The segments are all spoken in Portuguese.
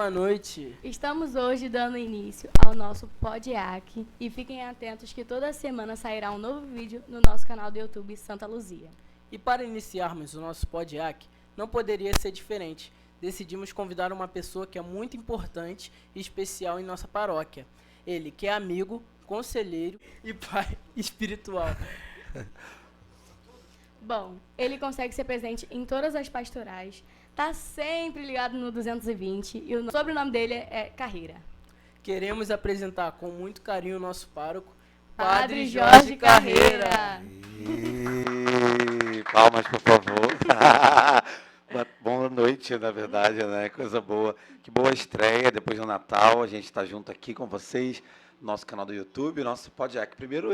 boa noite. Estamos hoje dando início ao nosso PodIAC e fiquem atentos que toda semana sairá um novo vídeo no nosso canal do YouTube Santa Luzia. E para iniciarmos o nosso PodIAC, não poderia ser diferente. Decidimos convidar uma pessoa que é muito importante e especial em nossa paróquia. Ele que é amigo, conselheiro e pai espiritual. Bom, ele consegue ser presente em todas as pastorais, tá sempre ligado no 220 e o sobrenome dele é Carreira. Queremos apresentar com muito carinho o nosso pároco, Padre Jorge Carreira. Palmas, por favor. Boa noite, na verdade, né? Coisa boa. Que boa estreia depois do Natal. A gente está junto aqui com vocês, no nosso canal do YouTube, nosso PodIAC. Primeiro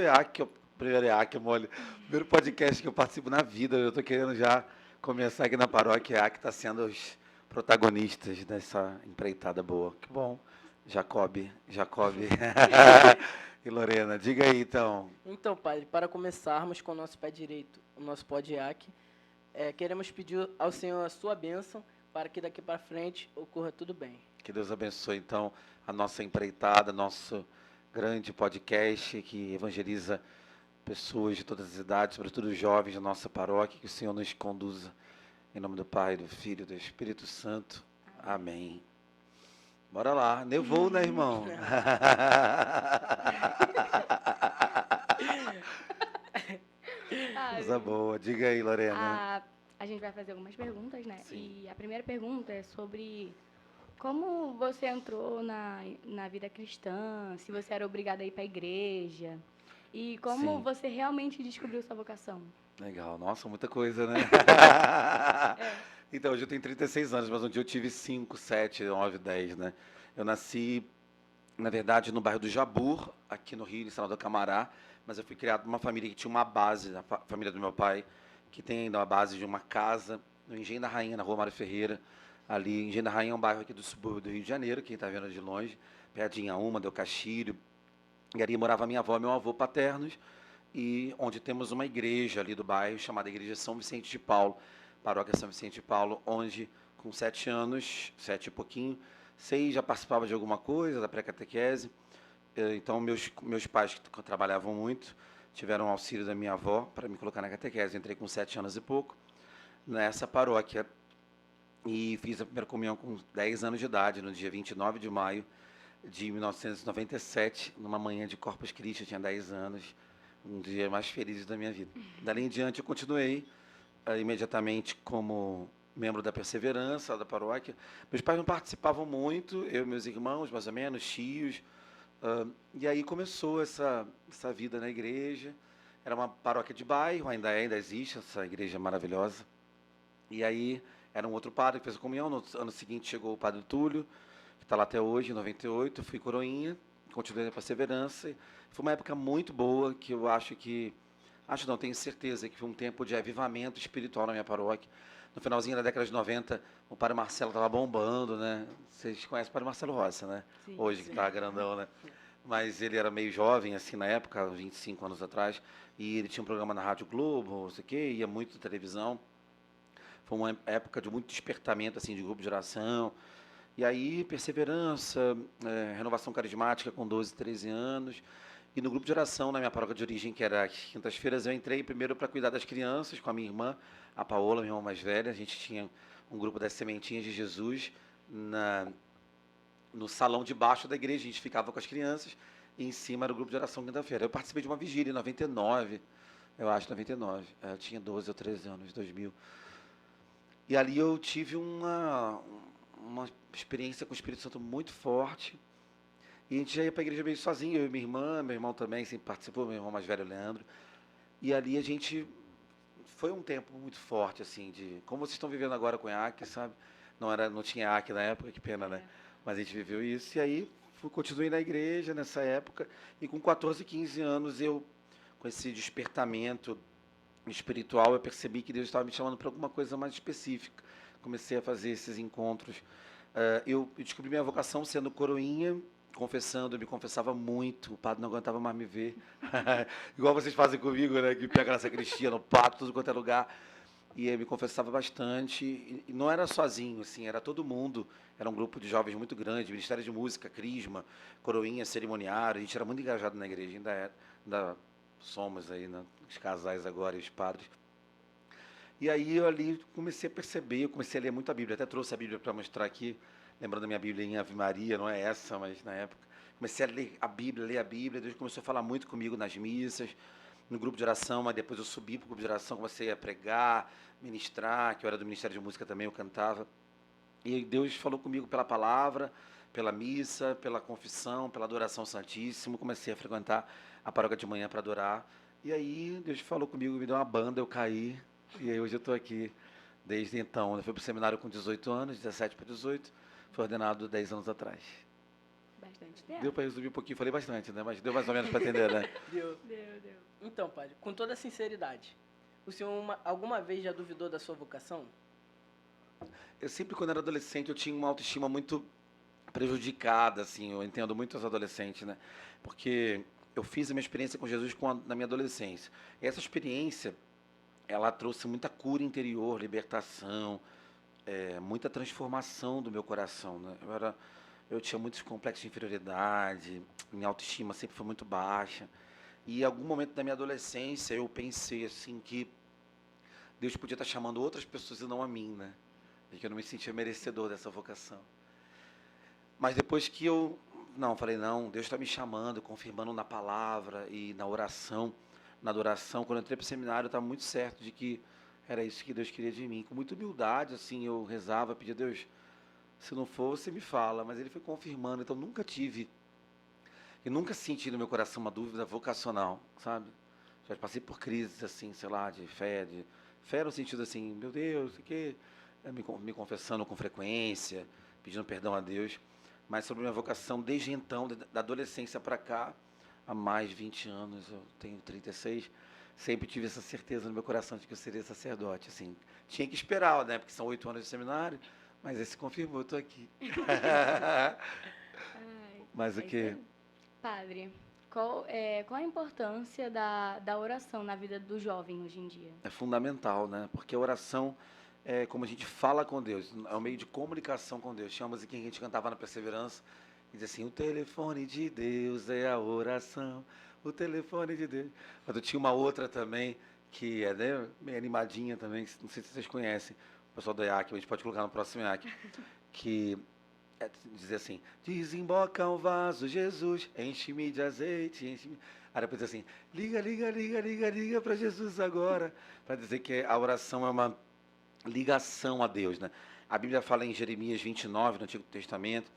podcast que eu participo na vida. Eu estou querendo já começar aqui na paróquia EAC, está sendo os protagonistas dessa empreitada boa. Que bom. Jacob. E Lorena, diga aí então. Então, padre, para começarmos com o nosso pé direito, o nosso PodIAC, queremos pedir ao Senhor a sua bênção para que daqui para frente ocorra tudo bem. Que Deus abençoe, então, a nossa empreitada, nosso grande podcast que evangeliza pessoas de todas as idades, sobretudo os jovens da nossa paróquia. Que o Senhor nos conduza. Em nome do Pai, do Filho e do Espírito Santo. Amém. Bora lá. Nevou, né, irmão? Coisa boa. Diga aí, Lorena. A gente vai fazer algumas perguntas, né? Sim. E a primeira pergunta é sobre como você entrou na vida cristã, se você era obrigada a ir para a igreja e como Sim. você realmente descobriu sua vocação. Legal. Nossa, muita coisa, né? Então, hoje eu tenho 36 anos, mas um dia eu tive 5, 7, 9, 10, né? Eu nasci, na verdade, no bairro do Jabur, aqui no Rio, em Senador Camará, mas eu fui criado numa família que tinha uma base, a família do meu pai, que tem ainda uma base de uma casa no Engenho da Rainha, na Rua Mário Ferreira. Ali, Engenho da Rainha é um bairro aqui do subúrbio do Rio de Janeiro, quem está vendo de longe, perto de Inhaúma, Del Castilho. E ali morava minha avó e meu avô paternos, e onde temos uma igreja ali do bairro, chamada Igreja São Vicente de Paulo, Paróquia São Vicente de Paulo, onde com 7 anos, 7 e pouquinho, 6 já participava de alguma coisa, da pré-catequese. Então, meus pais, que trabalhavam muito, tiveram auxílio da minha avó para me colocar na catequese. Entrei com 7 anos e pouco nessa paróquia e fiz a primeira comunhão com 10 anos de idade, no dia 29 de maio de 1997, numa manhã de Corpus Christi. Eu tinha 10 anos, um dos dias mais felizes da minha vida. Dali em diante, eu continuei imediatamente como membro da Perseverança, da paróquia. Meus pais não participavam muito, eu e meus irmãos, mais ou menos, tios. E aí começou essa vida na igreja. Era uma paróquia de bairro, ainda existe essa igreja maravilhosa. E aí era um outro padre que fez a comunhão. No ano seguinte chegou o padre Túlio, que está lá até hoje, em 98. Fui coroinha, continuei na Perseverança. Foi uma época muito boa, que eu tenho certeza que foi um tempo de avivamento espiritual na minha paróquia. No finalzinho da década de 90, o padre Marcelo estava bombando, né? Vocês conhecem o padre Marcelo Rossi, né? Sim, Hoje, que está grandão, né? Mas ele era meio jovem, assim, na época, 25 anos atrás, e ele tinha um programa na Rádio Globo, não sei o quê, ia muito na televisão. Foi uma época de muito despertamento, assim, de grupo de oração. E aí, Perseverança, renovação carismática com 12, 13 anos. E no grupo de oração, na minha paróquia de origem, que era às quintas-feiras, eu entrei primeiro para cuidar das crianças com a minha irmã, a Paola, minha irmã mais velha. A gente tinha um grupo das Sementinhas de Jesus no salão de baixo da igreja. A gente ficava com as crianças e em cima era o grupo de oração quinta-feira. Eu participei de uma vigília em 99, eu acho, 99. Eu tinha 12 ou 13 anos, 2000. E ali eu tive uma experiência com o Espírito Santo muito forte. E a gente já ia para a igreja meio sozinho, eu e minha irmã, meu irmão também sempre participou, meu irmão mais velho, Leandro. E ali a gente... Foi um tempo muito forte, assim, de... Como vocês estão vivendo agora com a EAC, sabe? Não tinha EAC na época, que pena, né? Mas a gente viveu isso. E aí, continuei na igreja nessa época. E com 14, 15 anos, com esse despertamento espiritual, eu percebi que Deus estava me chamando para alguma coisa mais específica. Comecei a fazer esses encontros. Eu descobri minha vocação sendo coroinha, confessando. Eu me confessava muito, o padre não aguentava mais me ver. Igual vocês fazem comigo, né? Que pega na sacristia, no pato, tudo quanto é lugar. e eu me confessava bastante, e não era sozinho, assim, era todo mundo, era um grupo de jovens muito grande, Ministério de Música, Crisma, Coroinha, Cerimoniário, a gente era muito engajado na igreja, ainda somos aí, né, os casais agora e os padres. E aí eu ali comecei a perceber, eu comecei a ler muito a Bíblia, até trouxe a Bíblia para mostrar aqui, lembrando da minha Bíblia em Ave Maria, não é essa, mas na época. Comecei a ler a Bíblia, Deus começou a falar muito comigo nas missas, no grupo de oração, mas depois eu subi para o grupo de oração, comecei a pregar, ministrar, que eu era do Ministério de Música também, eu cantava. E Deus falou comigo pela palavra, pela missa, pela confissão, pela adoração santíssima. Comecei a frequentar a paróquia de manhã para adorar. E aí Deus falou comigo, me deu uma banda, eu caí. E aí hoje eu estou aqui desde então. Eu fui para o seminário com 18 anos, 17 para 18. Fui ordenado 10 anos atrás. Bastante tempo. Deu para resumir um pouquinho, falei bastante, né? Mas deu mais ou menos para entender, né? Deu. Deu. Então, padre, com toda sinceridade, o senhor alguma vez já duvidou da sua vocação? Eu sempre, quando era adolescente, eu tinha uma autoestima muito prejudicada, assim. Eu entendo muito os adolescentes, né? Porque eu fiz a minha experiência com Jesus na minha adolescência. E essa experiência, ela trouxe muita cura interior, libertação, muita transformação do meu coração, né? Eu tinha muitos complexos de inferioridade, minha autoestima sempre foi muito baixa. E em algum momento da minha adolescência eu pensei assim que Deus podia estar chamando outras pessoas e não a mim, né? E que eu não me sentia merecedor dessa vocação. Mas depois que falei, não, Deus está me chamando, confirmando na palavra e na oração, na adoração. Quando eu entrei para o seminário, eu estava muito certo de que era isso que Deus queria de mim. Com muita humildade, assim, eu rezava, pedia a Deus, se não for, você me fala. Mas Ele foi confirmando, então nunca tive, e nunca senti no meu coração uma dúvida vocacional, sabe? Já passei por crises, assim, sei lá, de fé no sentido assim, meu Deus, o que me confessando com frequência, pedindo perdão a Deus, mas sobre minha vocação, desde então, da adolescência para cá, há mais de 20 anos, eu tenho 36, sempre tive essa certeza no meu coração de que eu seria sacerdote, assim. Tinha que esperar, né, porque são 8 anos de seminário, mas esse confirmou, eu estou aqui. Ai, Mas o quê? Padre, qual a importância da oração na vida do jovem hoje em dia? É fundamental, né, porque a oração é como a gente fala com Deus, é um meio de comunicação com Deus. Tinha uma musiquinha que a gente cantava na Perseverança, e dizia assim, o telefone de Deus é a oração, o telefone de Deus. Mas eu tinha uma outra também, que é, né, meio animadinha também, não sei se vocês conhecem, o pessoal do EAC, a gente pode colocar no próximo EAC, que dizia assim, desemboca um vaso, Jesus, enche-me de azeite, enche-me... Aí depois diz assim, liga para Jesus agora, para dizer que a oração é uma ligação a Deus, né? A Bíblia fala em Jeremias 29, no Antigo Testamento,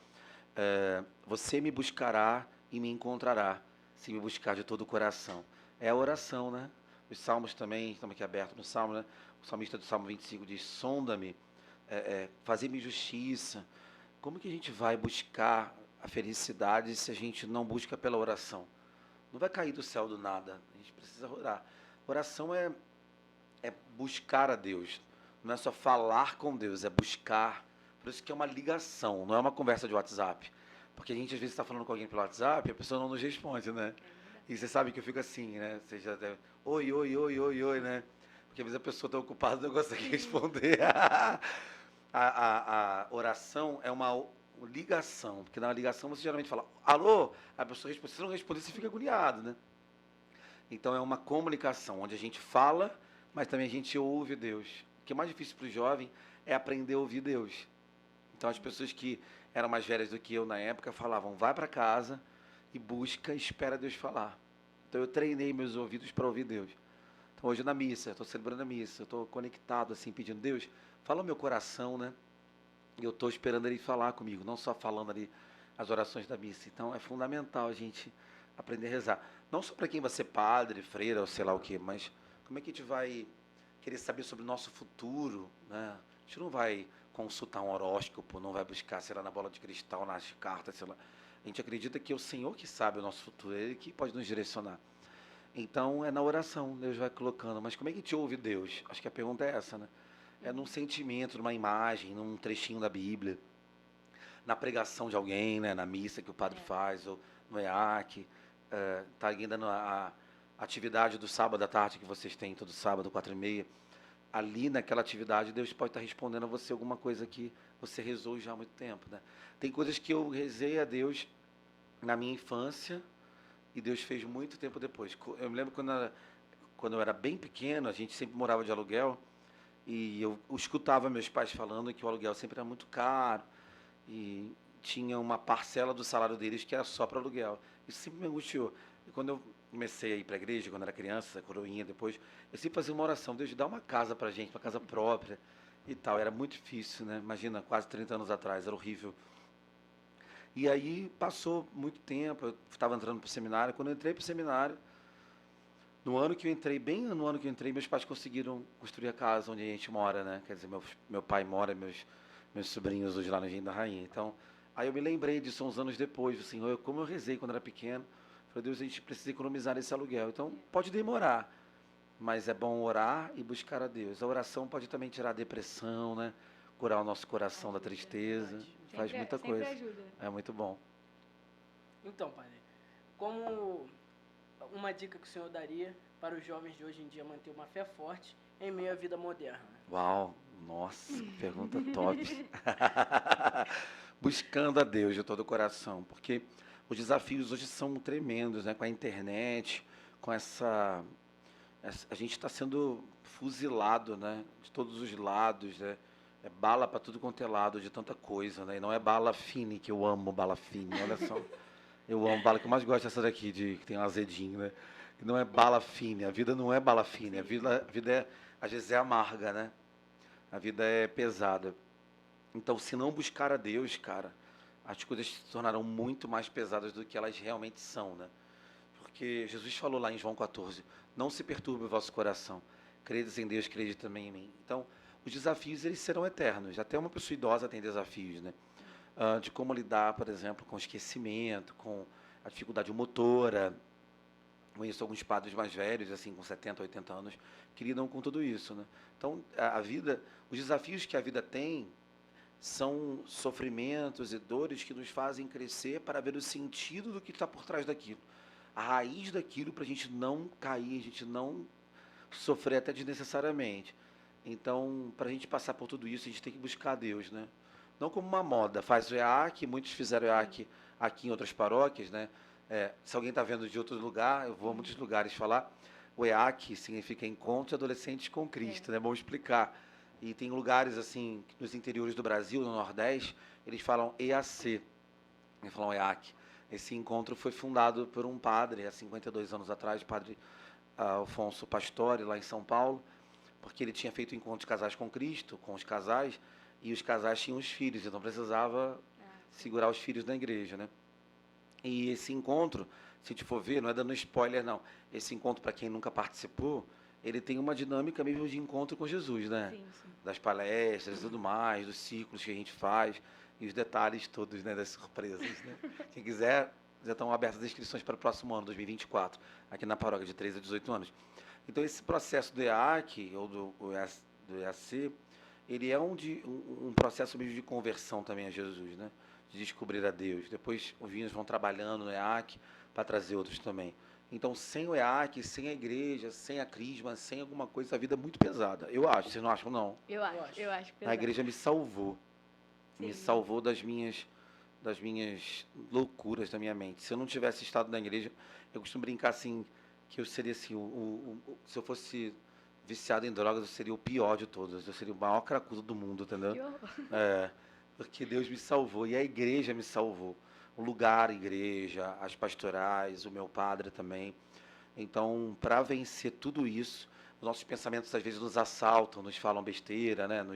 você me buscará e me encontrará, se me buscar de todo o coração. É a oração, né? Os salmos também, estamos aqui abertos no salmo, né? O salmista do Salmo 25 diz, sonda-me, fazer-me justiça. Como que a gente vai buscar a felicidade se a gente não busca pela oração? Não vai cair do céu do nada, a gente precisa orar. Oração é buscar a Deus. Não é só falar com Deus, é buscar. Por isso que é uma ligação, não é uma conversa de WhatsApp. Porque a gente às vezes está falando com alguém pelo WhatsApp e a pessoa não nos responde, né? E você sabe que eu fico assim, né? Você já deve, oi, né? Porque às vezes a pessoa está ocupada e não consegue responder. A oração é uma ligação, porque na ligação você geralmente fala, alô? A pessoa responde, se não responder, você fica agoniado, né? Então é uma comunicação, onde a gente fala, mas também a gente ouve Deus. O que é mais difícil para o jovem é aprender a ouvir Deus. Então as pessoas que eram mais velhas do que eu na época falavam, vai para casa e busca, espera Deus falar. Então eu treinei meus ouvidos para ouvir Deus. Então hoje na missa, estou celebrando a missa, estou conectado assim, pedindo, Deus, fala o meu coração, né? E eu estou esperando Ele falar comigo, não só falando ali as orações da missa. Então é fundamental a gente aprender a rezar. Não só para quem vai ser padre, freira ou sei lá o quê, mas como é que a gente vai querer saber sobre o nosso futuro, né? A gente não vai consultar um horóscopo, não vai buscar, sei lá, na bola de cristal, nas cartas, sei lá. A gente acredita que é o Senhor que sabe o nosso futuro, é Ele que pode nos direcionar. Então, é na oração, Deus vai colocando. Mas como é que a gente ouve Deus? Acho que a pergunta é essa, né? É num sentimento, numa imagem, num trechinho da Bíblia, na pregação de alguém, né? Na missa que o padre faz, ou no EAC. Está alguém dando a atividade do sábado à tarde que vocês têm todo sábado, 4h30. ali naquela atividade, Deus pode estar respondendo a você alguma coisa que você rezou já há muito tempo, né? Tem coisas que eu rezei a Deus na minha infância e Deus fez muito tempo depois. Eu me lembro quando eu era bem pequeno, a gente sempre morava de aluguel e eu escutava meus pais falando que o aluguel sempre era muito caro e tinha uma parcela do salário deles que era só para aluguel. Isso sempre me angustiou. E quando eu comecei a ir para a igreja, quando era criança, coroinha depois, eu sempre fazia uma oração: Deus, dá uma casa para gente, uma casa própria e tal. Era muito difícil, né? Imagina, quase 30 anos atrás, era horrível. E aí passou muito tempo, eu estava entrando para o seminário. Quando eu entrei para o seminário, no ano que eu entrei, bem no ano que eu entrei, meus pais conseguiram construir a casa onde a gente mora, né? Quer dizer, meu pai mora, meus sobrinhos hoje lá no Engenho da Rainha. Então, aí eu me lembrei disso uns anos depois, assim, como eu rezei quando era pequeno. Falei: Deus, a gente precisa economizar esse aluguel. Então, pode demorar, mas é bom orar e buscar a Deus. A oração pode também tirar a depressão, né? Curar o nosso coração da tristeza. Faz muita Sempre coisa. ajuda. É muito bom. Então, padre, como uma dica que o senhor daria para os jovens de hoje em dia manter uma fé forte em meio à vida moderna? Uau, nossa, que pergunta top. Buscando a Deus de todo o coração, porque os desafios hoje são tremendos, né? Com a internet, com a gente está sendo fuzilado, né? De todos os lados, né? É bala para tudo quanto é lado, de tanta coisa, né? E não é bala fine, que eu amo bala fine, olha só. Eu amo bala, que eu mais gosto dessa daqui, que tem um azedinho, né? Que não é bala fine, a vida não é bala fine, a vida é, às vezes é amarga, né? A vida é pesada. Então, se não buscar a Deus, cara, as coisas se tornarão muito mais pesadas do que elas realmente são, né? Porque Jesus falou lá em João 14: não se perturbe o vosso coração, credes em Deus, crede também em mim. Então, os desafios, eles serão eternos. Até uma pessoa idosa tem desafios, né? De como lidar, por exemplo, com o esquecimento, com a dificuldade motora. Conheço alguns padres mais velhos, assim, com 70, 80 anos, que lidam com tudo isso, né? Então, a vida, os desafios que a vida tem são sofrimentos e dores que nos fazem crescer para ver o sentido do que está por trás daquilo. A raiz daquilo, para a gente não cair, a gente não sofrer até desnecessariamente. Então, para a gente passar por tudo isso, a gente tem que buscar a Deus, né? Não como uma moda. Faz o EAC, muitos fizeram o EAC aqui em outras paróquias, né? Se alguém está vendo de outro lugar, eu vou a muitos lugares falar. O EAC significa Encontro de Adolescentes com Cristo, né? Vamos explicar. E tem lugares, assim, nos interiores do Brasil, no Nordeste, eles falam EAC, eles falam EAC. Esse encontro foi fundado por um padre, há 52 anos atrás, o padre Alfonso Pastore, lá em São Paulo, porque ele tinha feito encontro de casais com Cristo, com os casais, e os casais tinham os filhos, então precisava segurar os filhos na igreja, né? E esse encontro, se a gente for ver, não é dando spoiler, não. Esse encontro, para quem nunca participou, ele tem uma dinâmica mesmo de encontro com Jesus, né? Sim, sim. Das palestras e tudo mais, dos ciclos que a gente faz e os detalhes todos, né, das surpresas, né? Quem quiser, já estão abertas as inscrições para o próximo ano, 2024, aqui na paróquia, de 13 a 18 anos. Então, esse processo do EAC, ou do EAC, ele é um processo mesmo de conversão também a Jesus, né? De descobrir a Deus. Depois, os vinhos vão trabalhando no EAC para trazer outros também. Então, sem o EAC, sem a igreja, sem a crisma, sem alguma coisa, a vida é muito pesada. Eu acho, vocês não acham, não? Eu acho pesado. A igreja me salvou. Sim. Me salvou das minhas loucuras da minha mente. Se eu não tivesse estado na igreja, eu costumo brincar assim, que eu seria assim, se eu fosse viciado em drogas, eu seria o pior de todos. Eu seria o maior cracudo do mundo, entendeu? Que horror. Porque Deus me salvou e a igreja me salvou. O lugar, a igreja, as pastorais, o meu padre também. Então, para vencer tudo isso, os nossos pensamentos às vezes nos assaltam, nos falam besteira, né?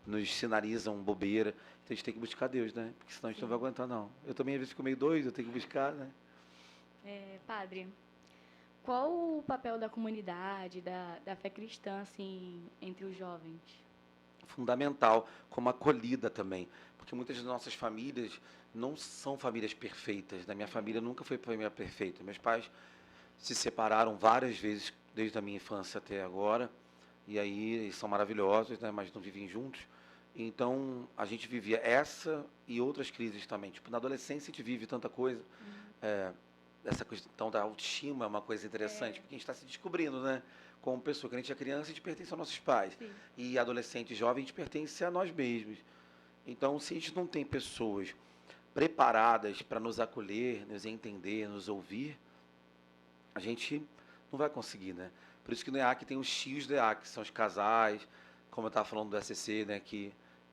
Nos sinalizam bobeira. Então a gente tem que buscar Deus, né? Porque senão a gente não vai aguentar, não. Eu também às vezes fico meio doido, eu tenho que buscar, né? Padre, qual o papel da comunidade, da fé cristã, assim, entre os jovens? Fundamental, como acolhida também. Porque muitas das nossas famílias não são famílias perfeitas, né? Minha família nunca foi família perfeita. Meus pais se separaram várias vezes desde a minha infância até agora. E aí eles são maravilhosos, né? Mas não vivem juntos. Então a gente vivia essa e outras crises também. Tipo, na adolescência a gente vive tanta coisa. Essa questão da autoestima é uma coisa interessante, porque a gente está se descobrindo, né? como pessoa. Quando a gente é criança, a gente pertence aos nossos pais. Sim. E adolescente e jovem, a gente pertence a nós mesmos. Então, se a gente não tem pessoas preparadas para nos acolher, nos entender, nos ouvir, a gente não vai conseguir, né? Por isso que no EAC tem os tios do EAC, que são os casais, como eu estava falando do SCC, né? Que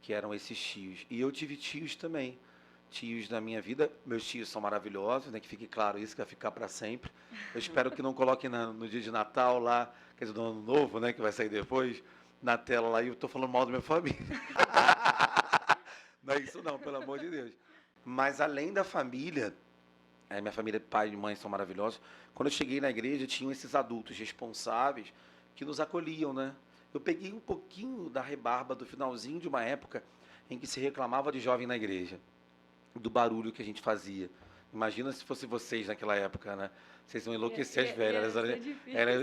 eram esses tios. E eu tive tios também, tios na minha vida. Meus tios são maravilhosos, né? Que fique claro isso, que vai ficar para sempre. Eu espero que não coloquem no dia de Natal lá, quer dizer, no Ano Novo, né? Que vai sair depois, na tela lá, e eu estou falando mal da minha família. Não é isso não, pelo amor de Deus. Mas além da família, minha família, pai e mãe são maravilhosos. Quando eu cheguei na igreja, tinham esses adultos responsáveis que nos acolhiam, né? Eu peguei um pouquinho da rebarba do finalzinho de uma época em que se reclamava de jovem na igreja, do barulho que a gente fazia. Imagina se fosse vocês naquela época, né? Vocês iam enlouquecer as velhas.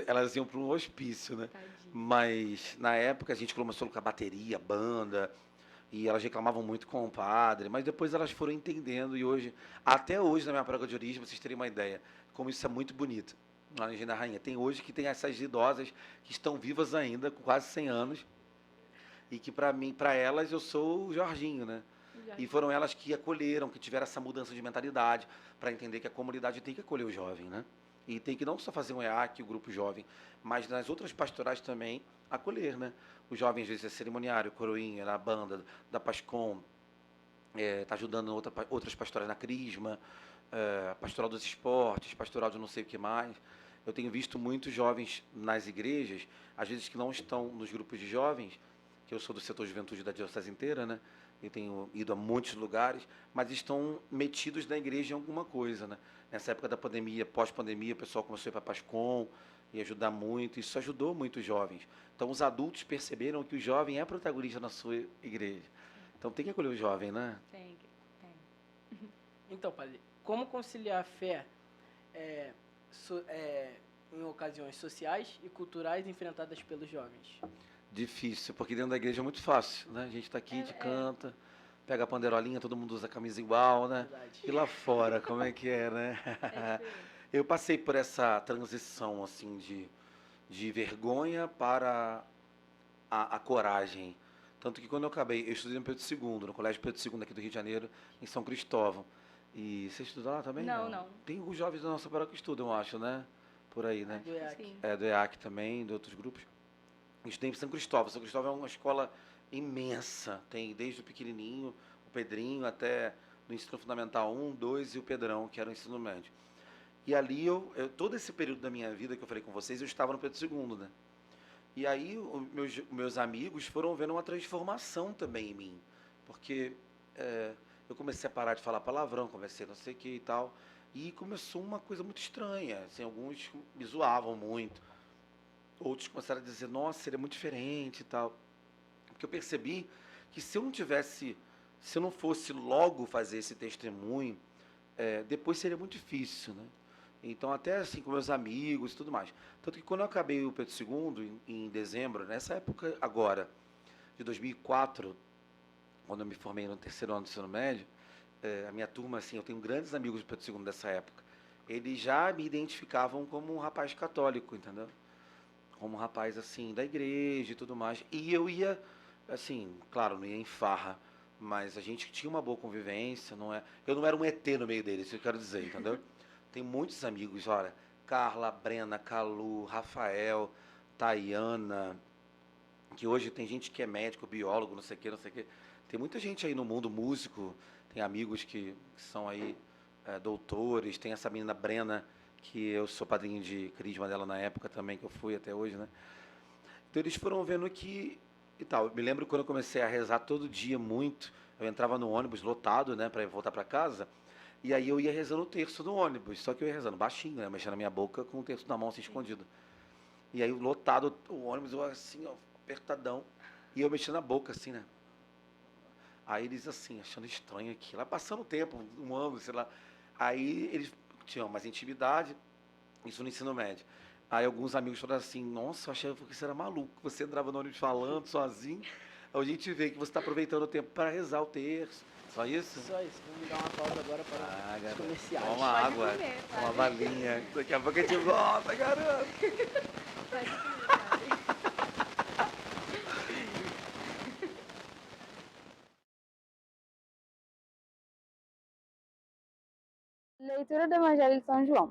Elas iam para um hospício, né? Tadinho. Mas na época a gente começou a colocar bateria, banda, e elas reclamavam muito com o padre, mas depois elas foram entendendo e hoje, até hoje na minha paróquia de origem, vocês terem uma ideia, como isso é muito bonito. Lá na Engenho da Rainha, tem hoje que tem essas idosas que estão vivas ainda, com quase 100 anos, e que para mim, para elas, eu sou o Jorginho, né? E foram elas que acolheram, que tiveram essa mudança de mentalidade, para entender que a comunidade tem que acolher o jovem, né? E tem que não só fazer um EAC, o grupo jovem, mas nas outras pastorais também acolher, né? O jovem, às vezes, é cerimoniário, coroinha, na banda, da Pascom, está ajudando outras pastorais na Crisma, pastoral dos esportes, pastoral de não sei o que mais. Eu tenho visto muitos jovens nas igrejas, às vezes que não estão nos grupos de jovens, que eu sou do setor de juventude da diocese inteira, né? Eu tenho ido a muitos lugares, mas estão metidos na igreja em alguma coisa, né? Nessa época da pandemia, pós-pandemia, o pessoal começou a ir para a Pascom e ajudar muito, isso ajudou muito os jovens. Então, os adultos perceberam que o jovem é protagonista na sua igreja. Então, tem que acolher o jovem, né? Tem. Então, padre, como conciliar a fé em ocasiões sociais e culturais enfrentadas pelos jovens? Difícil, porque dentro da igreja é muito fácil, né? A gente está aqui, a gente canta, pega a panderolinha, todo mundo usa a camisa igual, né? Verdade. E lá fora, como é que é, né? Eu passei por essa transição, assim, de vergonha para a coragem. Tanto que quando eu estudei no Pedro II, no Colégio Pedro II aqui do Rio de Janeiro, em São Cristóvão. E você estudou lá também? Não. Tem os jovens da nossa paróquia que estudam, eu acho, né? Por aí, né? Do EAC. Sim. Do EAC também, de outros grupos. Eu estudei em São Cristóvão. São Cristóvão é uma escola imensa. Tem desde o pequenininho, o Pedrinho, até no ensino fundamental 1, 2 e o Pedrão, que era o ensino médio. E ali, todo esse período da minha vida que eu falei com vocês, eu estava no Pedro II, né? E aí, meus amigos foram vendo uma transformação também em mim. Porque eu comecei a parar de falar palavrão, comecei não sei o que e tal. E começou uma coisa muito estranha. Assim, alguns me zoavam muito. Outros começaram a dizer, nossa, ele é muito diferente e tal. Porque eu percebi que se eu não fosse logo fazer esse testemunho, depois seria muito difícil, né? Então, até assim, com meus amigos e tudo mais. Tanto que quando eu acabei o Pedro II, em dezembro, nessa época agora, de 2004, quando eu me formei no terceiro ano do ensino médio, a minha turma, assim, eu tenho grandes amigos do Pedro II dessa época. Eles já me identificavam como um rapaz católico, entendeu? Como um rapaz, assim, da igreja e tudo mais. E eu ia, assim, claro, não ia em farra, mas a gente tinha uma boa convivência, eu não era um ET no meio deles, isso eu quero dizer, entendeu? Tenho muitos amigos, olha, Carla, Brena, Calu, Rafael, Tayana, que hoje tem gente que é médico, biólogo, não sei o quê, não sei o quê. Tem muita gente aí no mundo, músico, tem amigos que são aí doutores, tem essa menina Brena, que eu sou padrinho de crisma dela na época também, que eu fui até hoje, né? Então eles foram vendo que e tal. Eu me lembro quando eu comecei a rezar todo dia muito, eu entrava no ônibus lotado, né, para voltar para casa, e aí eu ia rezando o terço no ônibus, só que eu ia rezando baixinho, né, mexendo na minha boca com o terço na mão assim escondido. E aí lotado o ônibus, eu assim, ó, apertadão, e eu mexendo na boca assim, né? Aí eles assim, achando estranho aqui, lá passando o tempo, um ano, sei lá. Aí eles tinham mais intimidade, isso no ensino médio. Aí alguns amigos falaram assim, nossa, eu achava que você era maluco, você entrava no ônibus falando sozinho, aí a gente vê que você está aproveitando o tempo para rezar o terço. Só isso? Só isso. Vamos dar uma pausa agora para os comerciais. Toma água, comer, uma balinha. Daqui a pouco a gente volta, garoto. Pode comer. Leitura do Evangelho de São João.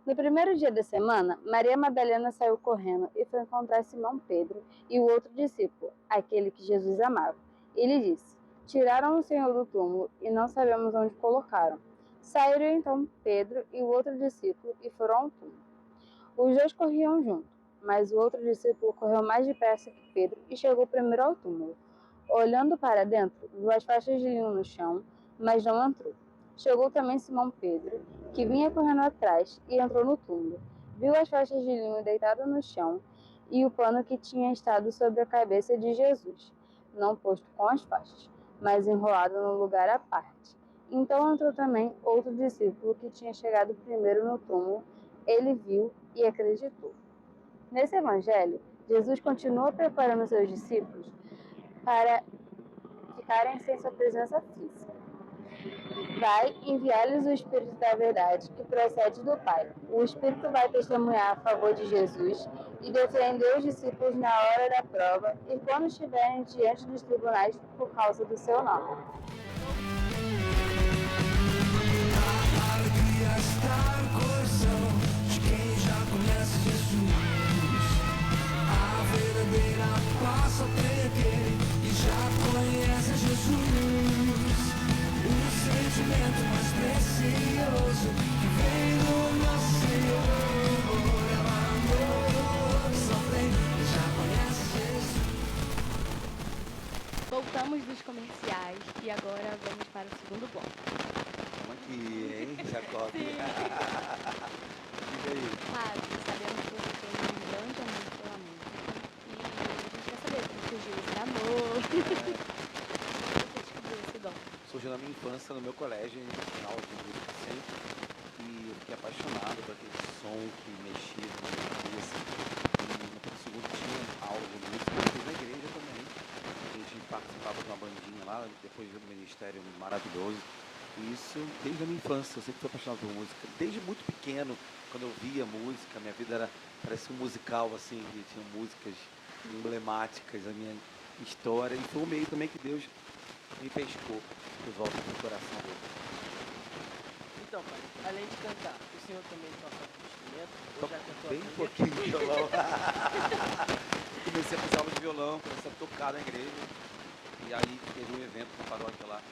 No primeiro dia da semana, Maria Madalena saiu correndo e foi encontrar Simão Pedro e o outro discípulo, aquele que Jesus amava. E lhe disse: Tiraram o Senhor do túmulo e não sabemos onde colocaram. Saíram então Pedro e o outro discípulo e foram ao túmulo. Os dois corriam junto, mas o outro discípulo correu mais depressa que Pedro e chegou primeiro ao túmulo. Olhando para dentro, viu as faixas de linho no chão, mas não entrou. Chegou também Simão Pedro, que vinha correndo atrás, e entrou no túmulo. Viu as faixas de linho deitadas no chão e o pano que tinha estado sobre a cabeça de Jesus, não posto com as faixas, mas enrolado num lugar à parte. Então entrou também outro discípulo que tinha chegado primeiro no túmulo. Ele viu e acreditou. Nesse evangelho, Jesus continua preparando seus discípulos para ficarem sem sua presença física. Vai enviar-lhes o Espírito da verdade, que procede do Pai. O Espírito vai testemunhar a favor de Jesus e defender os discípulos na hora da prova e quando estiverem diante dos tribunais por causa do seu nome. Voltamos dos comerciais e agora vamos para o segundo bloco. Vamos aqui, hein, Jacob? Sim. Diga aí. Fábio, sabemos que você tem um grande amor pela música e a gente quer saber como surgiu esse amor. Como você descobriu esse dom? Surgiu na minha infância, no meu colégio, em aula de música sempre. E eu fiquei apaixonado por aquele som que mexia na minha cabeça. E no segundo tinha aula de música, eu fiz na igreja também. A gente participava de uma bandinha lá, depois do ministério maravilhoso. E isso desde a minha infância, eu sempre fui apaixonado por música. Desde muito pequeno, quando eu via música, minha vida era, parecia um musical, assim, que tinha músicas emblemáticas, a minha história. E foi o meio também que Deus me pescou de volta pro coração dele. Então, pai, além de cantar, o senhor também toca instrumento? Ou Toco já cantou bem a um primeira? pouquinho de violão. Eu comecei a fazer aula de violão, comecei a tocar na igreja. E aí teve um evento na paróquia lá.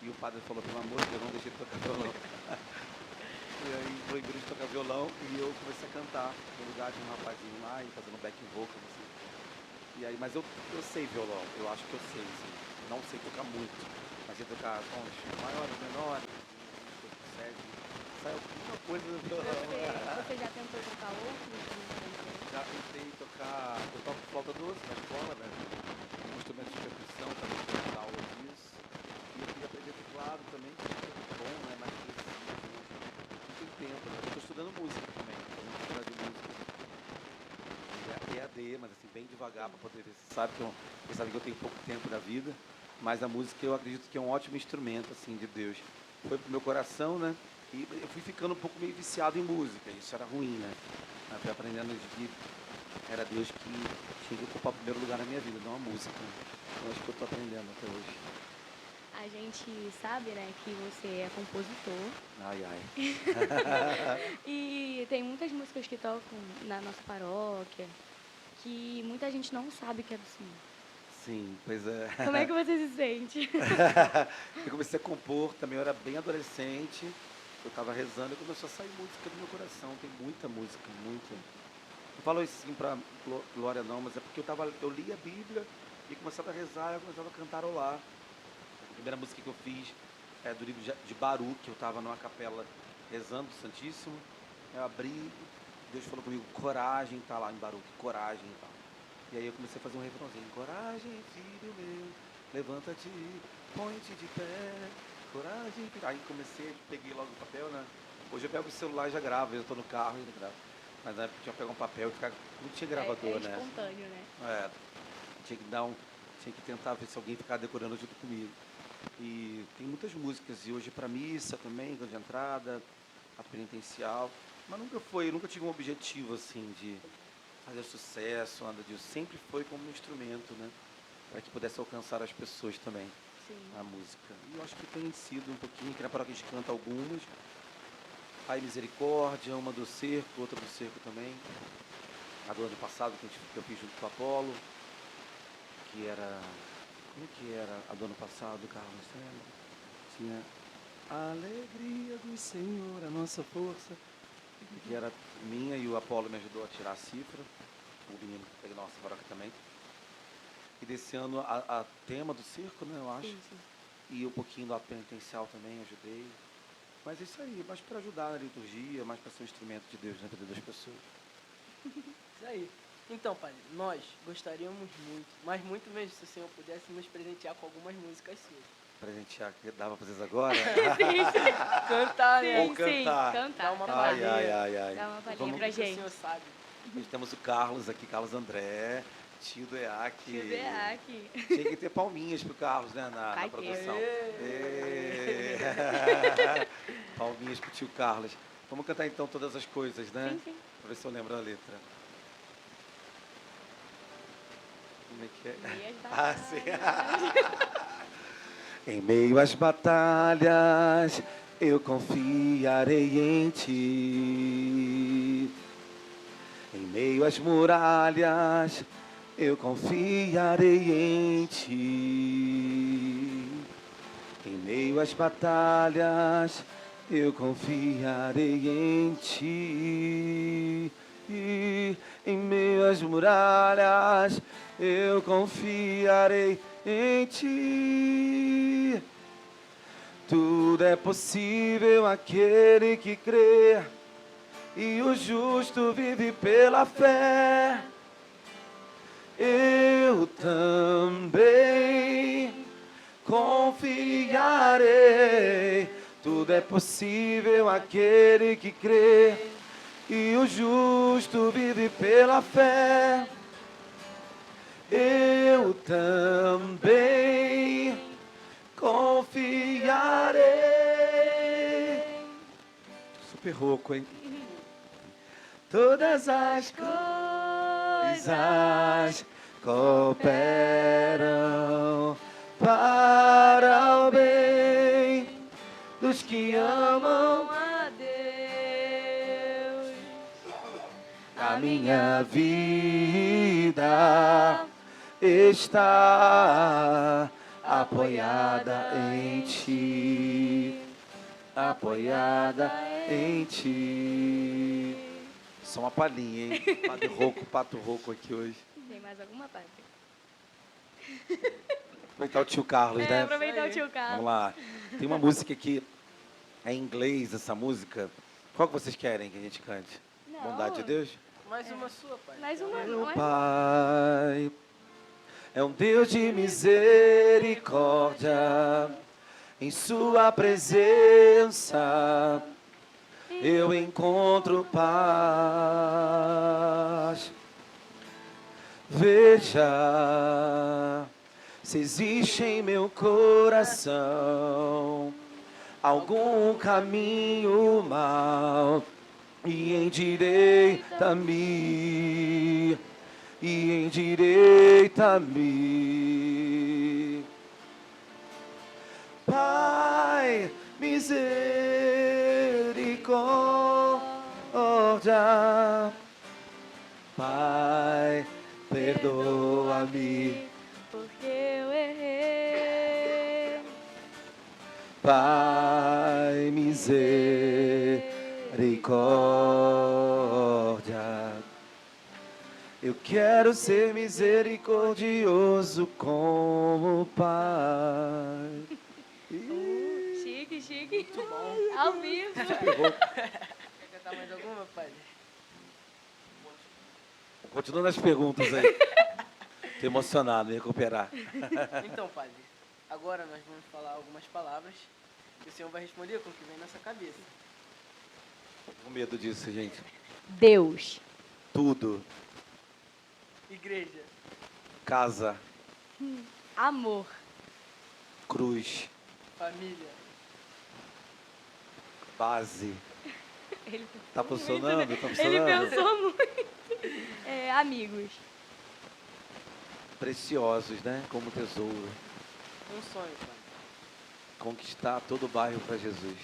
E o padre falou, pelo amor de Deus, não deixei de tocar violão. E aí proibiram de tocar violão e eu comecei a cantar no lugar de um rapazinho lá e fazendo back vocal, assim. E aí, mas eu sei violão, eu acho que eu sei, assim. Não sei tocar muito, mas sei tocar tons maiores, menores, sede. Sai alguma coisa do violão. Você já tentou tocar outro instrumento? Já tentei tocar, eu toco flauta doce na escola, né? Um instrumento de percussão também, que eu dou aula disso. E eu queria aprender teclado também, que é muito bom, né? Mas não tem tempo, né? Eu estou estudando música também, fazendo faculdade de música. EAD, mas assim, bem devagar para poder ver. Você sabe que eu tenho pouco tempo na vida, mas a música eu acredito que é um ótimo instrumento, assim, de Deus. Foi pro meu coração, né? E eu fui ficando um pouco meio viciado em música, isso era ruim, né? Eu fui aprendendo que era Deus que tinha que ocupar o primeiro lugar na minha vida, não a música. Então acho que eu estou aprendendo até hoje. A gente sabe, né, que você é compositor Ai, ai. e tem muitas músicas que tocam na nossa paróquia que muita gente não sabe que é do Senhor. Sim, pois é. Como é que você se sente? Eu comecei a compor, também eu era bem adolescente, eu estava rezando e começou a sair música do meu coração, tem muita música, muita. Não falo isso assim para glória não, mas é porque eu li a Bíblia e começava a rezar, eu começava a cantarolar. A primeira música que eu fiz é do livro de Baruch, que eu estava numa capela rezando o Santíssimo, eu abri, Deus falou comigo, coragem, tá lá em Baruch, coragem e tal. E aí eu comecei a fazer um refrãozinho, coragem, filho meu, levanta-te, põe-te de pé, coragem. Aí comecei, peguei logo o papel, né? Hoje eu pego o celular e já gravo, eu tô no carro e gravo. Mas na época eu tinha que pegar um papel e ficar, não tinha gravador, é né? espontâneo, né? É, tinha que tentar ver se alguém ficava decorando junto comigo. E tem muitas músicas, e hoje para missa também, de entrada, a penitencial. Mas eu nunca tive um objetivo assim de fazer sucesso, nada disso. Sempre foi como um instrumento, né? Para que pudesse alcançar as pessoas também, Sim. a música. E eu acho que tem sido um pouquinho, que na paróquia a gente canta algumas, Pai Misericórdia, uma do cerco, outra do cerco também. A do ano passado que eu fiz junto com o Apolo, que era... Como que era a do ano passado, Carlos? Você lembra? Tinha a alegria do Senhor, a nossa força. Que era minha e o Apolo me ajudou a tirar a cifra. O menino que pegou nossa paróquia também. E desse ano a tema do circo, né, eu acho. Isso. E um pouquinho do ato penitencial também, ajudei. Mas é isso aí, mais para ajudar na liturgia, mais para ser um instrumento de Deus na vida das pessoas. Isso aí. Então, padre, nós gostaríamos muito, mas muito mesmo, se o senhor pudesse nos presentear com algumas músicas suas. Presentear que dava para vocês agora? Cantar, né? Ou Sim, cantar. cantar. Dá uma cantar. Ai, palhinha. ai. Dá uma palhinha Vamos- pra O que o gente. senhor sabe? Nós temos o Carlos aqui, Carlos André, tio do EAC. Tio Beac. Tinha que ter palminhas pro Carlos, né, na Vai ter. produção. Ê. Ê. Palminhas pro tio Carlos. Vamos cantar então todas as coisas, né? Sim, sim. Pra ver se eu lembro a letra. Como é que é? Meias Ah, sim. batalhas. Em meio às batalhas, eu confiarei em ti. Em meio às muralhas, eu confiarei em ti. Em meio às batalhas, eu confiarei em ti. Em meio às muralhas, eu confiarei em ti. Tudo é possível aquele que crê, e o justo vive pela fé. Eu também confiarei. Tudo é possível aquele que crê, e o justo vive pela fé. Eu também confiarei. Super rouco, hein? Todas as coisas cooperam para o bem dos que amam a Deus. a minha vida. Está apoiada em ti, apoiada em ti. Só uma palhinha, hein? Pato rouco aqui hoje. Tem mais alguma parte? Aproveitar o tio Carlos, né? Aproveitar o tio Carlos. Vamos lá. Tem uma música que é em inglês, essa música. Qual que vocês querem que a gente cante? Não. Bondade de Deus? Mais uma sua, pai. Mais uma. Meu mais Pai é um Deus de misericórdia. Em sua presença eu encontro paz. Veja se existe em meu coração algum caminho mau, e endireita-me, e endireita-me. Pai, misericórdia. Pai, perdoa-me. porque eu errei. Pai, misericórdia. Eu quero ser misericordioso como o Pai. Chique, chique. Muito bom. Ao vivo. Quer cantar mais alguma, pai? Continuando as perguntas aí. Tô emocionado em recuperar. Então, padre, agora nós vamos falar algumas palavras e o senhor vai responder com o que vem na sua cabeça. Tô com medo disso, gente. Deus. Tudo. Igreja, Casa. Amor. Cruz. família, Base. Ele, Tá funcionando? Tá ele funcionando? pensou muito. Amigos. Preciosos, né? Como tesouro. um sonho, pai. Conquistar todo o bairro para Jesus.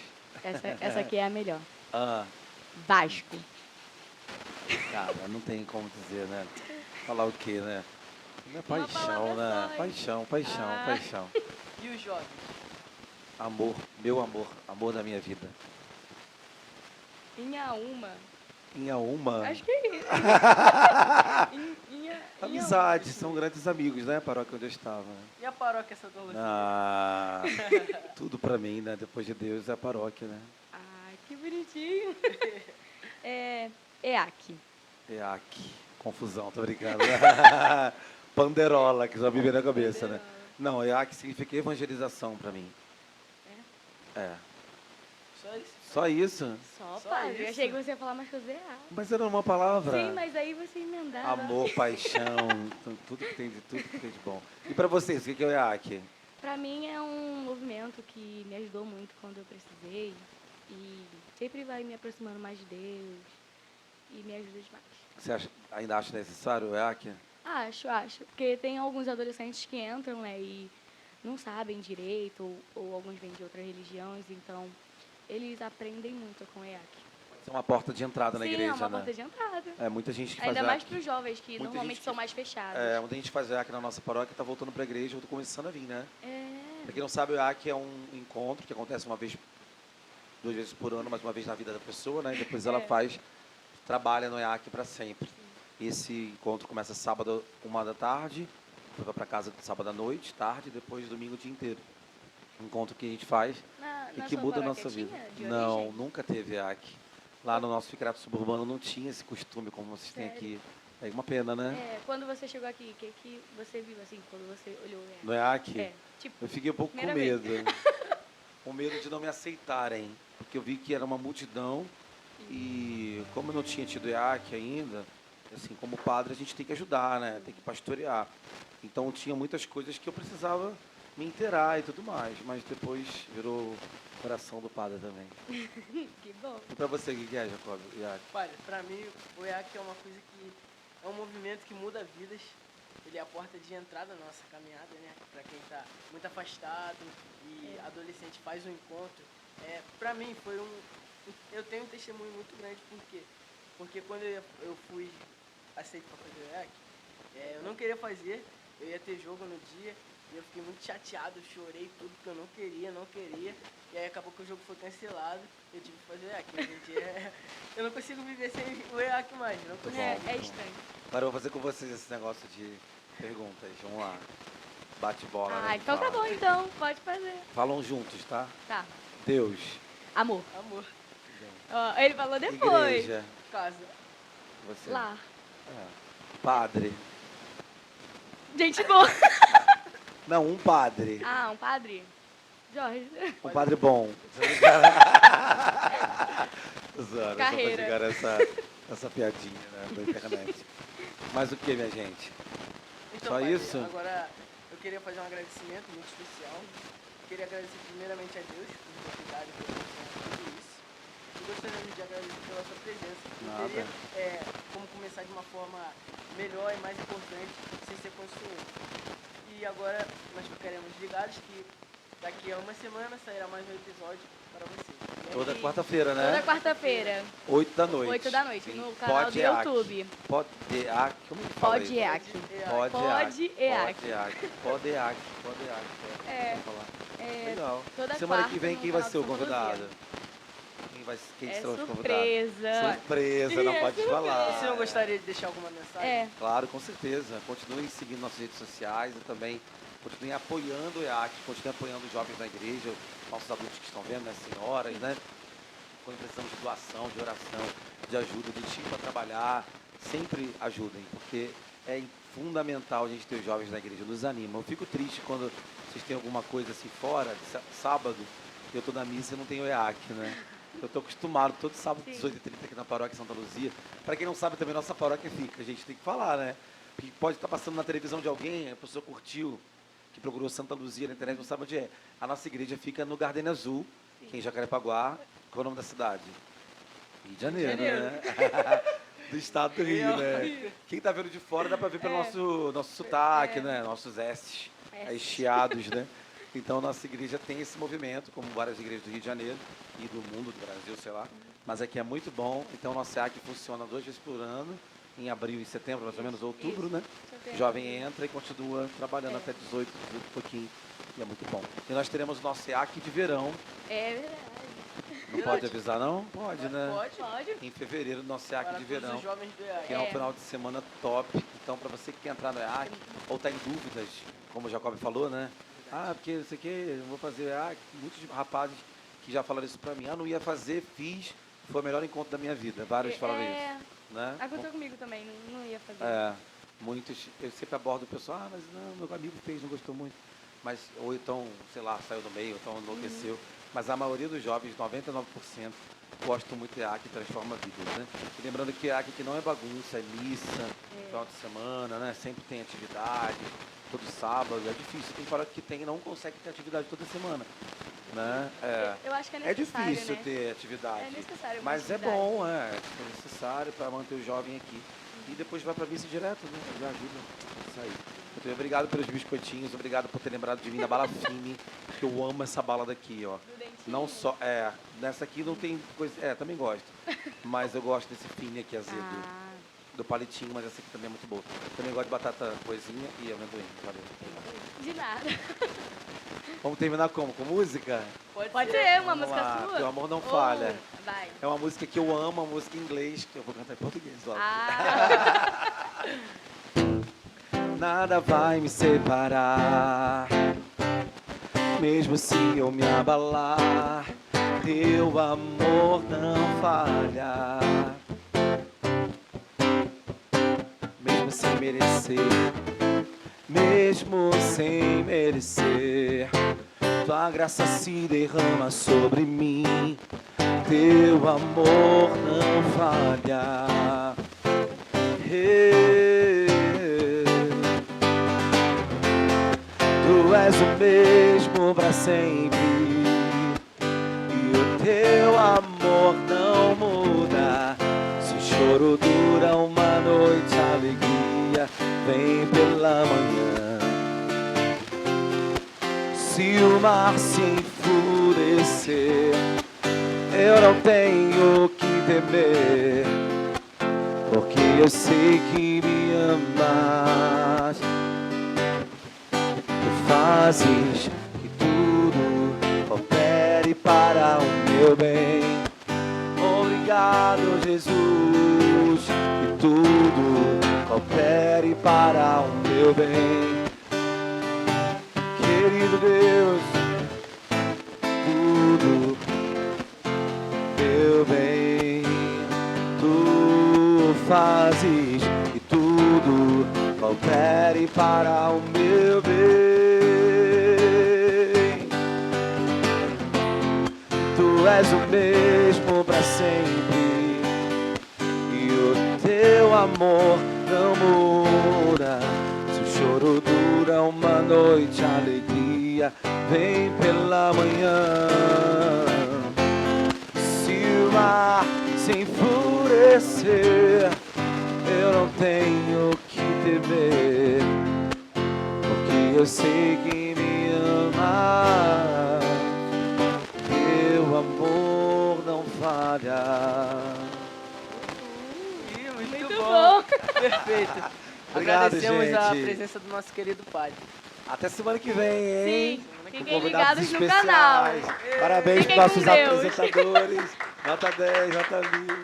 Essa aqui é a melhor. Ah, Vasco. cara, não tem como dizer, né? Falar o quê, né? É Uma paixão, palavra né? só, hein? Paixão, paixão, Ah. paixão. E os jovens? Amor, meu amor, amor da minha vida. Inhaúma. Inhaúma. Acho que é isso. Amizade, são grandes amigos, né? Paróquia onde eu estava. E a paróquia Santa Luzia? Ah, tudo pra mim, né? Depois de Deus é a paróquia, né? Ai, que bonitinho. EAC. EAC. Confusão, tô brincando. Panderola, que já me veio na cabeça, né? Não, EAC significa evangelização pra mim. É. Só isso? Só isso? Só, Só padre. Eu isso? achei que você ia falar mais coisa EAC. Mas era uma palavra. Sim, mas aí você emendava. Amor, paixão, tudo que tem de bom. E pra vocês, o que é o EAC? Pra mim é um movimento que me ajudou muito quando eu precisei. E sempre vai me aproximando mais de Deus. E me ajuda demais. Você ainda acha necessário o EAC? Acho. Porque tem alguns adolescentes que entram, né, e não sabem direito, ou alguns vêm de outras religiões, então eles aprendem muito com o EAC. Isso é uma porta de entrada na Sim, igreja, é uma né? porta de entrada. É, muita gente que faz Ainda mais EAC. para os jovens, que Muita normalmente gente são que- mais fechados. Muita gente faz EAC na nossa paróquia, tá voltando pra igreja, eu tô começando a vir, né? É. Pra quem não sabe, o EAC é um encontro que acontece uma vez, 2 vezes por ano, mas uma vez na vida da pessoa, né? E depois ela trabalha no EAC para sempre. Esse encontro começa sábado, 1h da tarde, vai para casa sábado à noite, tarde, e depois domingo o dia inteiro. Um encontro que a gente faz e Na que sua muda a paróquia nossa vida. tinha, de Não, origem? nunca teve EAC. Lá no nosso Vicariato Suburbano não tinha esse costume como vocês têm Sério? aqui. É uma pena, né? Quando você chegou aqui, o que você viu, assim, quando você olhou o EAC? No EAC, Tipo, eu fiquei um pouco com primeira medo. Com medo de não me aceitarem. Porque eu vi que era uma multidão e como eu não tinha tido EAC ainda, assim, como padre a gente tem que ajudar, né? Tem que pastorear. Então tinha muitas coisas que eu precisava me inteirar e tudo mais, mas depois virou coração do padre também. que bom. E pra você, o que é, Jacob? EAC? Olha, pra mim, o EAC é uma coisa que é um movimento que muda vidas. Ele é a porta de entrada da nossa caminhada, né? Pra quem tá muito afastado e adolescente faz um encontro. Pra mim, foi eu tenho um testemunho muito grande, por quê? Porque quando eu fui aceito pra fazer o EAC, eu não queria fazer, eu ia ter jogo no dia, e eu fiquei muito chateado, chorei tudo que eu não queria, e aí acabou que o jogo foi cancelado, eu tive que fazer o EAC. Hoje em dia, eu não consigo viver sem o EAC mais, não consigo. É estranho. Agora eu vou fazer com vocês esse negócio de perguntas. Vamos lá. Bate bola, né? Então tá bom, então. Pode fazer. Falam juntos, tá? Tá. Deus. Amor. Amor, Ó, ele falou depois. Igreja. casa, Você. Lá. É. Padre. Gente boa. Não, um padre. Um padre. Jorge. Um padre bom. Zara, Carreira. só pra chegar essa piadinha, né, da internet. Mas o que, minha gente? Então, Só padre, isso? Agora, eu queria fazer um agradecimento muito especial. Eu queria agradecer primeiramente a Deus por me ter cuidado e proporcionado tudo isso. E gostaria de agradecer pela sua presença. Não Nada. teria como começar de uma forma melhor e mais importante sem ser com o senhor. E agora nós ficaremos ligados que daqui a uma semana sairá mais um episódio para você. E Toda aí, quarta-feira, Toda né? quarta-feira, 8h, 8h, Sim. no canal do Pode EAC. YouTube. Pode EAC. Como que fala Pode isso? EAC. Pode Pode EAC. Pode EAC. Pode EAC. Pode EAC. É. Vamos falar. É, Legal. toda Semana quarta que vem no quem vai canal ser o do Santa convidado? Luzia. Quem É são os convidados? surpresa. Surpresa, não É pode surpresa. falar. O senhor gostaria de deixar alguma mensagem? É. Claro, com certeza. Continuem seguindo nossas redes sociais e também continuem apoiando o EAC, continuem apoiando os jovens da igreja, nossos adultos que estão vendo, né, senhoras, né? Quando precisamos de doação, de oração, de ajuda, de time para trabalhar, sempre ajudem, porque é fundamental a gente ter os jovens na igreja, nos anima. Eu fico triste quando vocês têm alguma coisa assim fora, sábado, eu estou na missa e não tenho EAC, né? Eu estou acostumado, todo sábado, Sim. 18h30 aqui na paróquia Santa Luzia. Para quem não sabe também, nossa paróquia fica, a gente tem que falar, né? Porque pode estar passando na televisão de alguém, a pessoa curtiu, que procurou Santa Luzia na internet, não sabe onde é. A nossa igreja fica no Gardenia Azul, que é em Jacarepaguá. Qual é o nome da cidade? Rio de Janeiro, né? Do estado do Rio, né? Quem tá vendo de fora dá para ver pelo nosso sotaque, né? Nossos S's, aí chiados, né? Então, nossa igreja tem esse movimento, como várias igrejas do Rio de Janeiro e do mundo, do Brasil, sei lá. Mas aqui é muito bom. Então, nosso SEAC funciona 2 vezes por ano, em abril e setembro, mais ou menos, outubro, Isso. né? Setembro. O jovem entra e continua trabalhando até 18 e pouquinho. E é muito bom. E nós teremos o nosso SEAC de verão. É verdade. Não pode avisar, não? Pode, né? Pode. Em fevereiro, nosso SEAC Para de todos verão. os jovens do EAC. Que é um final de semana top. Então, para você que quer entrar no EAC, ou está em dúvidas, como o Jacob falou, né? Ah, porque não sei o que, não vou fazer EAC. Muitos rapazes que já falaram isso para mim. Ah, não ia fazer, fiz. Foi o melhor encontro da minha vida. Vários falaram isso. Né? Aconteceu comigo também, não ia fazer. É, muitos, eu sempre abordo o pessoal, ah, mas não, meu amigo fez, não gostou muito. Mas, ou então, sei lá, saiu do meio, ou então enlouqueceu. Mas a maioria dos jovens, 99%, gostam muito de EAC e transforma vidas, né? E lembrando que EAC aqui não é bagunça, é missa, final de semana, né? Sempre tem atividade, todo sábado, é difícil. Tem fora que tem e não consegue ter atividade toda semana, né? Eu acho que é É necessário, difícil né? ter atividade. É necessário uma Mas é atividade. bom, é necessário para manter o jovem aqui. E depois vai para a missa direto, né? Já ajuda isso aí. Muito bem, obrigado pelos biscoitinhos, obrigado por ter lembrado de mim da bala fine, que eu amo essa bala daqui, ó. Do dentinho. Não só, nessa aqui não tem coisa, também gosto. Mas eu gosto desse fine aqui azedo, Ah, do palitinho, mas essa aqui também é muito boa. Também gosto de batata coisinha e amendoim, valeu. de nada. Vamos terminar como? Com música? Pode ser uma Vamos música lá, sua? Teu Amor Não Ou- Falha. Vai. É uma música que eu amo, uma música em inglês, que eu vou cantar em português, ó. Ah, Nada vai me separar, mesmo se eu me abalar, teu amor não falha. Mesmo sem merecer, mesmo sem merecer, tua graça se derrama sobre mim, teu amor não falha. Tu és o mesmo para sempre, e o teu amor não muda. Se o choro dura uma noite, a alegria vem pela manhã. Se o mar se enfurecer, eu não tenho que temer, porque eu sei que me amas. Tu fazes que tudo coopere para o meu bem. Obrigado, Jesus, que tudo coopere para o meu bem. Querido Deus, tudo meu bem. Tu fazes que tudo coopere para o meu bem. Tu és o mesmo para sempre, e o teu amor não muda. Se o choro dura uma noite, a alegria vem pela manhã. Se o mar se enfurecer, eu não tenho que temer, porque eu sei que me ama. Teu amor não falha. Muito Muito bom. bom. Perfeito. Obrigado, Agradecemos a gente. presença do nosso querido padre. Até semana que vem, hein? Sim, Com fiquem convidados ligados no canal. especiais. Parabéns Fiquem para nossos com Deus. apresentadores. Nota 10, nota 1000.